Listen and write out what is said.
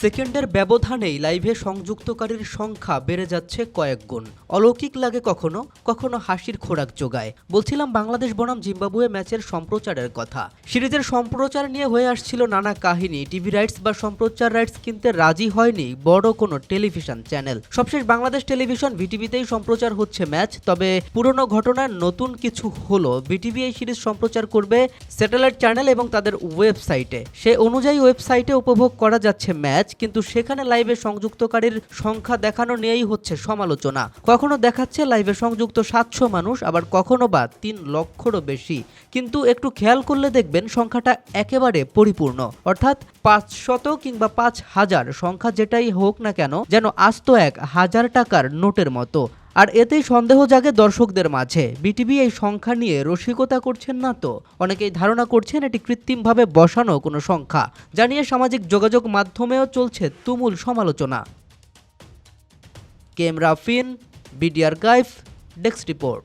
সেকেন্ডের ব্যবধানেই লাইভে সংযুক্তকারীর সংখ্যা বেড়ে যাচ্ছে কয়েক গুণ। অলৌকিক লাগে কখনো কখনো হাসির খোরাক যোগায়। বলছিলাম বাংলাদেশ বনাম জিম্বাবুয়ে ম্যাচের সম্প্রচারের কথা। সিরিজের সম্প্রচার নিয়ে হয়ে আসছিল নানা কাহিনী। টিভি রাইটস বা সম্প্রচার রাইটস কিনতে রাজি হয়নি বড় কোনো টেলিভিশন চ্যানেল। সবশেষ বাংলাদেশ টেলিভিশন বিটিভিতেই সম্প্রচার হচ্ছে ম্যাচ। তবে পুরনো ঘটনার নতুন কিছু হলো, বিটিভি এই সিরিজ সম্প্রচার করবে স্যাটেলাইট চ্যানেল এবং তাদের ওয়েবসাইটে। সে অনুযায়ী ওয়েবসাইটে উপভোগ করা যাচ্ছে ম্যাচ, কিন্তু সেখানে লাইভে সংযুক্তকারীর সংখ্যা দেখানো নিয়েই হচ্ছে সমালোচনা। কখনো দেখাচ্ছে লাইভে সংযুক্ত 700 মানুষ, আবার কখনো বা 3 লক্ষেরও বেশি। কিন্তু একটু খেয়াল করলে দেখবেন সংখ্যাটা একেবারে পরিপূর্ণ, অর্থাৎ 500 কিংবা 5000 সংখ্যা যেটাই হোক না কেন, যেন আস্ত 1000 টাকার নোটের মতো। আর এতেই সন্দেহ জাগে দর্শকদের মাঝে, বিটিভি এই সংখ্যা নিয়ে রসিকতা করছেন না তো? অনেকেই ধারণা করছেন এটি কৃত্রিমভাবে বসানো কোনো সংখ্যা, যা নিয়ে সামাজিক যোগাযোগ মাধ্যমেও চলছে তুমুল সমালোচনা। কেম রাফিন, বিডি আর্কাইভ, ডেস্ক রিপোর্ট।